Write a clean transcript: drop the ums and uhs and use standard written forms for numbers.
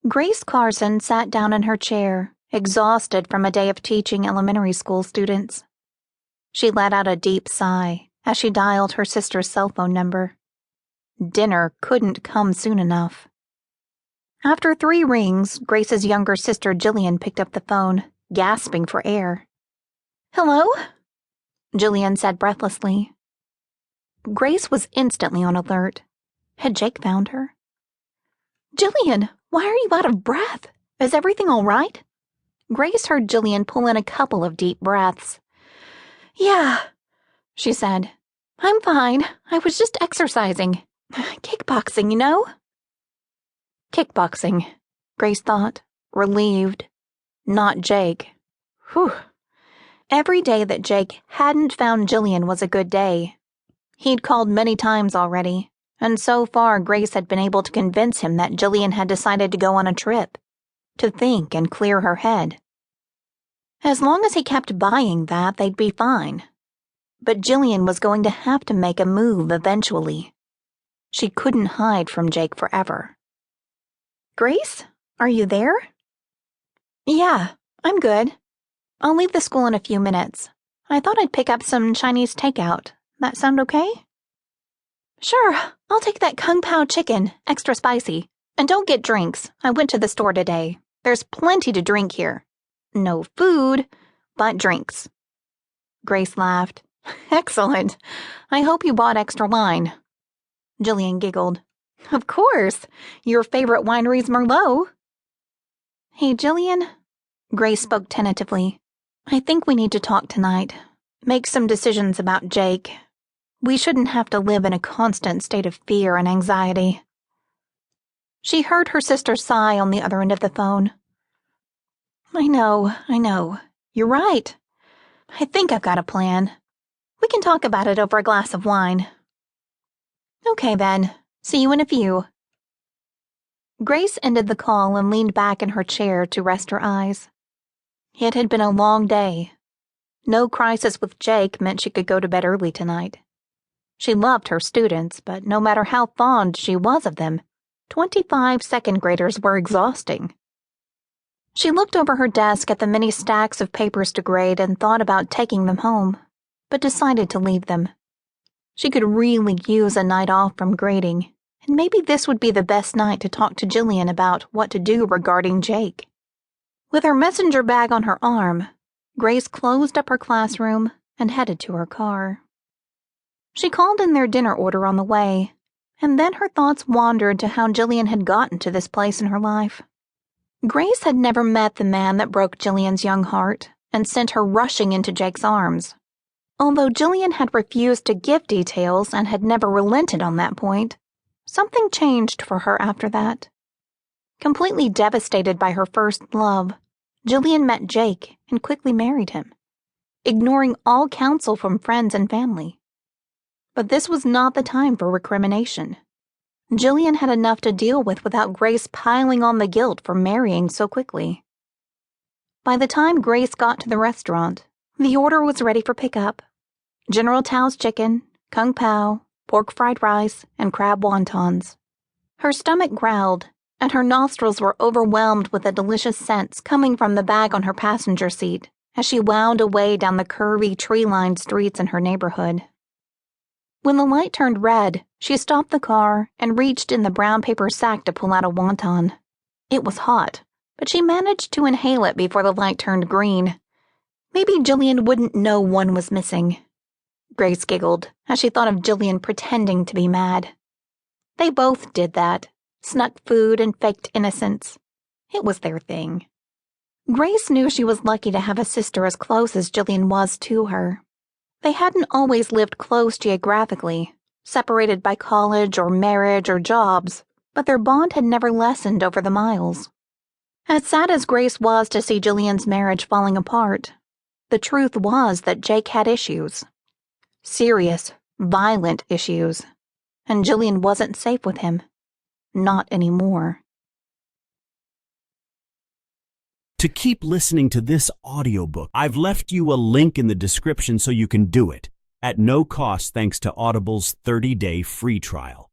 Grace Carson sat down in her chair, exhausted from a day of teaching elementary school students. She let out a deep sigh as she dialed her sister's cell phone number. Dinner couldn't come soon enough. After 3 rings, Grace's younger sister Jillian picked up the phone, gasping for air. "Hello?" Jillian said breathlessly. Grace was instantly on alert. Had Jake found her? "Jillian, why are you out of breath? Is everything all right?" Grace heard Jillian pull in a couple of deep breaths. "Yeah," she said. "I'm fine. I was just exercising. Kickboxing, you know?" Kickboxing, Grace thought, relieved. Not Jake. Whew. Every day that Jake hadn't found Jillian was a good day. He'd called many times already, and so far Grace had been able to convince him that Jillian had decided to go on a trip, to think and clear her head. As long as he kept buying that, they'd be fine. But Jillian was going to have to make a move eventually. She couldn't hide from Jake forever. "Grace, are you there?" "Yeah, I'm good. I'll leave the school in a few minutes. I thought I'd pick up some Chinese takeout. That sound okay?" "Sure, I'll take that Kung Pao chicken, extra spicy. And don't get drinks. I went to the store today. There's plenty to drink here. No food, but drinks." Grace laughed. "Excellent. I hope you bought extra wine." Jillian giggled. "Of course. Your favorite winery's Merlot." "Hey, Jillian," Grace spoke tentatively. "I think we need to talk tonight. Make some decisions about Jake. We shouldn't have to live in a constant state of fear and anxiety." She heard her sister sigh on the other end of the phone. I know. You're right. I think I've got a plan. We can talk about it over a glass of wine." "Okay, then. See you in a few." Grace ended the call and leaned back in her chair to rest her eyes. It had been a long day. No crisis with Jake meant she could go to bed early tonight. She loved her students, but no matter how fond she was of them, 25 second graders were exhausting. She looked over her desk at the many stacks of papers to grade and thought about taking them home, but decided to leave them. She could really use a night off from grading, and maybe this would be the best night to talk to Jillian about what to do regarding Jake. With her messenger bag on her arm, Grace closed up her classroom and headed to her car. She called in their dinner order on the way, and then her thoughts wandered to how Jillian had gotten to this place in her life. Grace had never met the man that broke Jillian's young heart and sent her rushing into Jake's arms. Although Jillian had refused to give details and had never relented on that point, something changed for her after that. Completely devastated by her first love, Jillian met Jake and quickly married him, ignoring all counsel from friends and family. But this was not the time for recrimination. Jillian had enough to deal with without Grace piling on the guilt for marrying so quickly. By the time Grace got to the restaurant, the order was ready for pickup. General Tao's chicken, Kung Pao, pork fried rice, and crab wontons. Her stomach growled, and her nostrils were overwhelmed with the delicious scents coming from the bag on her passenger seat as she wound away down the curvy, tree-lined streets in her neighborhood. When the light turned red, she stopped the car and reached in the brown paper sack to pull out a wonton. It was hot, but she managed to inhale it before the light turned green. Maybe Jillian wouldn't know one was missing. Grace giggled as she thought of Jillian pretending to be mad. They both did that, snuck food and faked innocence. It was their thing. Grace knew she was lucky to have a sister as close as Jillian was to her. They hadn't always lived close geographically, separated by college or marriage or jobs, but their bond had never lessened over the miles. As sad as Grace was to see Jillian's marriage falling apart, the truth was that Jake had issues. Serious, violent issues. And Jillian wasn't safe with him. Not anymore. To keep listening to this audiobook, I've left you a link in the description so you can do it, at no cost thanks to Audible's 30-day free trial.